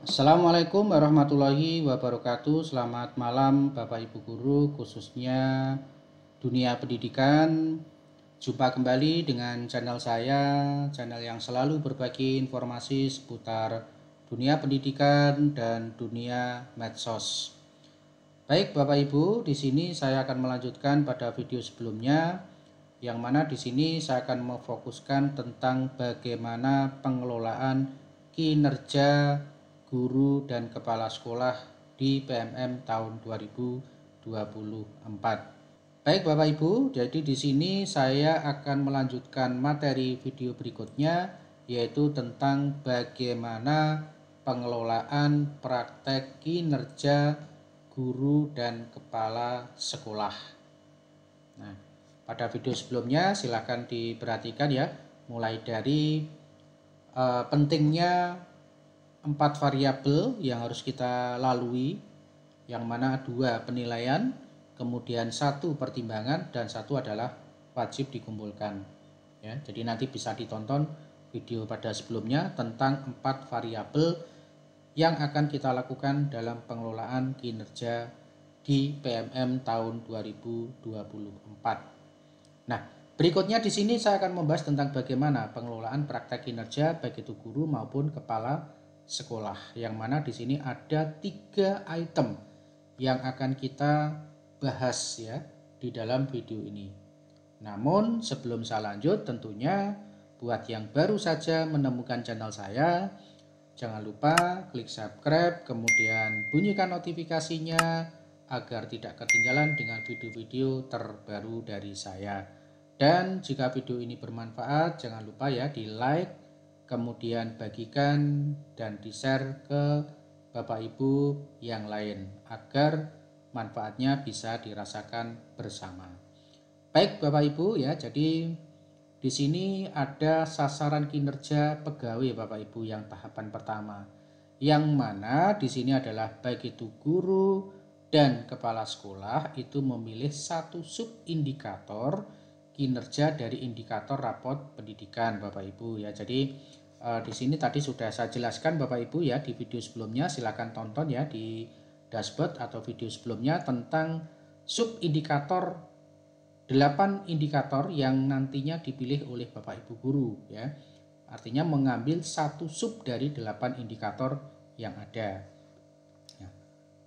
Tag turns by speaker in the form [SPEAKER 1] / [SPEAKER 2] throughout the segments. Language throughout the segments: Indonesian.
[SPEAKER 1] Assalamualaikum warahmatullahi wabarakatuh. Selamat malam Bapak Ibu Guru, khususnya dunia pendidikan. Jumpa kembali dengan channel saya, channel yang selalu berbagi informasi seputar dunia pendidikan dan dunia medsos. Baik Bapak Ibu, di sini saya akan melanjutkan pada video sebelumnya, yang mana di sini saya akan memfokuskan tentang bagaimana pengelolaan kinerja guru dan kepala sekolah di PMM tahun 2024. Baik Bapak Ibu, jadi di sini saya akan melanjutkan materi video berikutnya, yaitu tentang bagaimana pengelolaan praktek kinerja guru dan kepala sekolah. Nah, pada video sebelumnya silahkan diperhatikan ya, mulai dari pentingnya 4 variabel yang harus kita lalui, yang mana 2 penilaian, kemudian 1 pertimbangan, dan 1 adalah wajib dikumpulkan. Ya, jadi nanti bisa ditonton video pada sebelumnya tentang 4 variabel yang akan kita lakukan dalam pengelolaan kinerja di PMM tahun 2024. Nah, berikutnya di sini saya akan membahas tentang bagaimana pengelolaan praktek kinerja baik itu guru maupun kepala sekolah, yang mana di sini ada 3 item yang akan kita bahas ya di dalam video ini. Namun sebelum saya lanjut, tentunya buat yang baru saja menemukan channel saya, jangan lupa klik subscribe, kemudian bunyikan notifikasinya agar tidak ketinggalan dengan video-video terbaru dari saya. Dan jika video ini bermanfaat, jangan lupa ya di like, kemudian bagikan dan di share ke Bapak Ibu yang lain agar manfaatnya bisa dirasakan bersama. Baik Bapak Ibu ya, jadi di sini ada sasaran kinerja pegawai Bapak Ibu yang tahapan pertama, yang mana di sini adalah baik itu guru dan kepala sekolah itu memilih satu sub indikator kinerja dari indikator rapot pendidikan Bapak Ibu ya. Jadi di sini tadi sudah saya jelaskan Bapak Ibu ya di video sebelumnya, silakan tonton ya di dashboard atau video sebelumnya tentang sub indikator 8 indikator yang nantinya dipilih oleh Bapak Ibu guru ya. Artinya mengambil satu sub dari 8 indikator yang ada. Ya.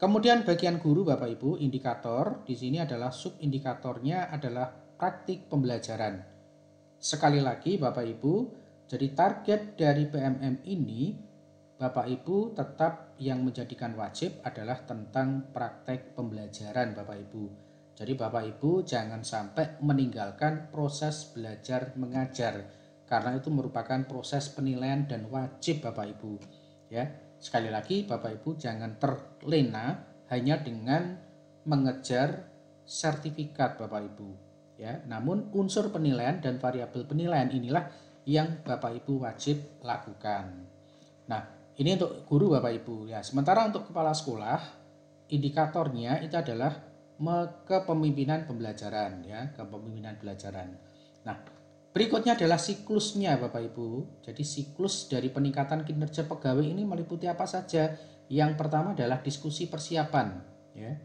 [SPEAKER 1] Kemudian bagian guru Bapak Ibu, indikator di sini adalah sub indikatornya adalah praktik pembelajaran. Sekali lagi Bapak Ibu, jadi target dari PMM ini Bapak Ibu tetap yang menjadikan wajib adalah tentang praktek pembelajaran Bapak Ibu. Jadi Bapak Ibu jangan sampai meninggalkan proses belajar mengajar, karena itu merupakan proses penilaian dan wajib Bapak Ibu. Ya, sekali lagi Bapak Ibu jangan terlena hanya dengan mengejar sertifikat Bapak Ibu. Ya, namun unsur penilaian dan variabel penilaian inilah yang Bapak Ibu wajib lakukan. Nah, ini untuk guru Bapak Ibu ya. Sementara untuk kepala sekolah, indikatornya itu adalah kepemimpinan pembelajaran ya, kepemimpinan pembelajaran. Nah, berikutnya adalah siklusnya Bapak Ibu. Jadi siklus dari peningkatan kinerja pegawai ini meliputi apa saja? Yang pertama adalah diskusi persiapan ya.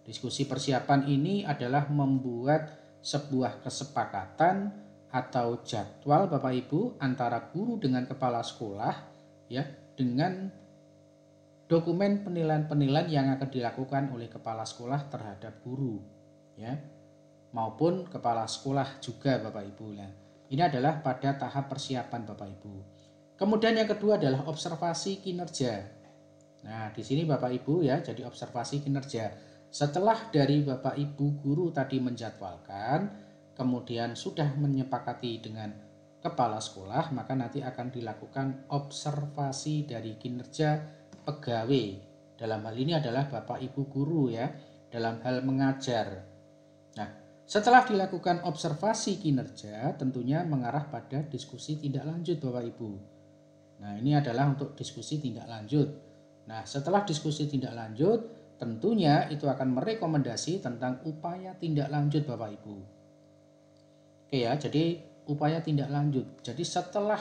[SPEAKER 1] Diskusi persiapan ini adalah membuat sebuah kesepakatan atau jadwal Bapak Ibu antara guru dengan kepala sekolah ya, dengan dokumen penilaian-penilaian yang akan dilakukan oleh kepala sekolah terhadap guru ya, maupun kepala sekolah juga Bapak Ibu. Nah, ini adalah pada tahap persiapan Bapak Ibu. Kemudian yang kedua adalah observasi kinerja. Nah, di sini Bapak Ibu ya, jadi observasi kinerja. Setelah dari Bapak Ibu guru tadi menjadwalkan, kemudian sudah menyepakati dengan kepala sekolah, maka nanti akan dilakukan observasi dari kinerja pegawai. Dalam hal ini adalah Bapak Ibu guru ya, dalam hal mengajar. Nah, setelah dilakukan observasi kinerja, tentunya mengarah pada diskusi tindak lanjut Bapak Ibu. Nah, ini adalah untuk diskusi tindak lanjut. Nah, setelah diskusi tindak lanjut, tentunya itu akan merekomendasi tentang upaya tindak lanjut Bapak Ibu. Oke ya, jadi upaya tindak lanjut. Jadi setelah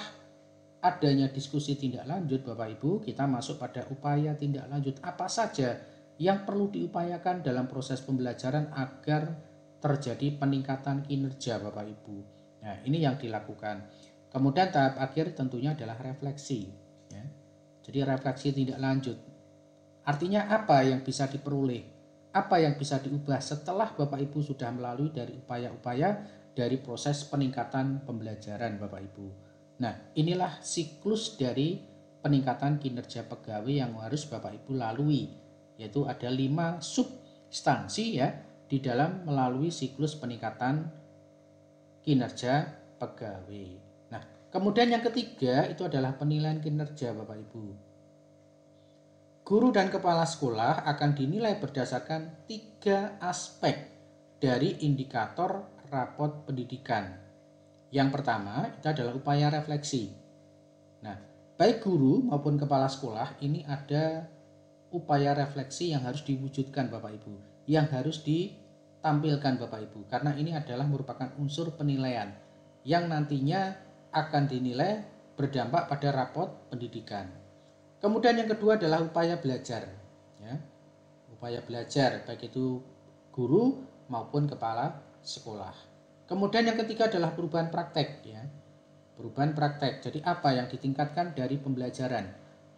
[SPEAKER 1] adanya diskusi tindak lanjut Bapak Ibu, kita masuk pada upaya tindak lanjut. Apa saja yang perlu diupayakan dalam proses pembelajaran agar terjadi peningkatan kinerja Bapak Ibu. Nah, ini yang dilakukan. Kemudian tahap akhir tentunya adalah refleksi. Ya. Jadi refleksi tindak lanjut. Artinya apa yang bisa diperoleh? Apa yang bisa diubah setelah Bapak Ibu sudah melalui dari upaya-upaya dari proses peningkatan pembelajaran Bapak Ibu. Nah, inilah siklus dari peningkatan kinerja pegawai yang harus Bapak Ibu lalui, yaitu ada 5 substansi ya di dalam melalui siklus peningkatan kinerja pegawai. Nah, kemudian yang ketiga itu adalah penilaian kinerja Bapak Ibu. Guru dan kepala sekolah akan dinilai berdasarkan 3 aspek dari indikator rapot pendidikan. Yang pertama itu adalah upaya refleksi. Nah, baik guru maupun kepala sekolah ini ada upaya refleksi yang harus diwujudkan Bapak Ibu, yang harus ditampilkan Bapak Ibu, karena ini adalah merupakan unsur penilaian yang nantinya akan dinilai berdampak pada rapot pendidikan. Kemudian yang kedua adalah upaya belajar, ya. Upaya belajar baik itu guru maupun kepala sekolah. Kemudian yang ketiga adalah perubahan praktek, ya. Perubahan praktek. Jadi apa yang ditingkatkan dari pembelajaran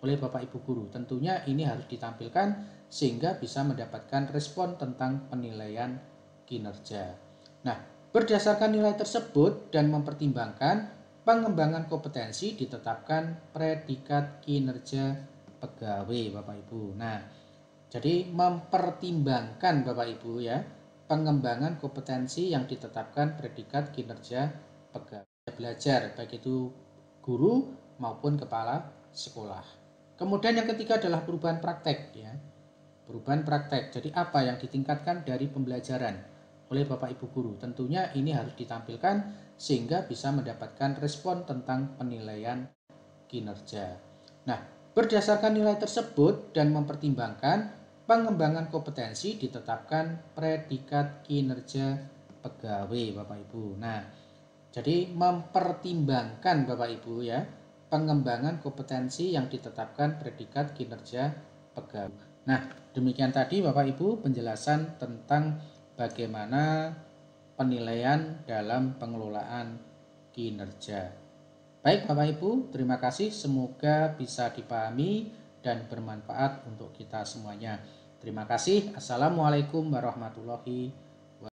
[SPEAKER 1] oleh Bapak Ibu guru? Tentunya ini harus ditampilkan sehingga bisa mendapatkan respon tentang penilaian kinerja. Nah, berdasarkan nilai tersebut dan mempertimbangkan pengembangan kompetensi ditetapkan predikat kinerja pegawai Bapak Ibu. Nah, jadi mempertimbangkan Bapak Ibu ya, pengembangan kompetensi yang ditetapkan predikat kinerja pegawai belajar baik itu guru maupun kepala sekolah. Kemudian yang ketiga adalah perubahan praktek ya. Perubahan praktek. Jadi apa yang ditingkatkan dari pembelajaran oleh Bapak Ibu guru? Tentunya ini harus ditampilkan sehingga bisa mendapatkan respon tentang penilaian kinerja. Nah, berdasarkan nilai tersebut dan mempertimbangkan pengembangan kompetensi ditetapkan predikat kinerja pegawai Bapak Ibu. Nah, jadi mempertimbangkan Bapak Ibu ya, pengembangan kompetensi yang ditetapkan predikat kinerja pegawai. Nah, demikian tadi Bapak Ibu penjelasan tentang bagaimana penilaian dalam pengelolaan kinerja. Baik Bapak Ibu, terima kasih. Semoga bisa dipahami dan bermanfaat untuk kita semuanya. Terima kasih. Assalamualaikum warahmatullahi wabarakatuh.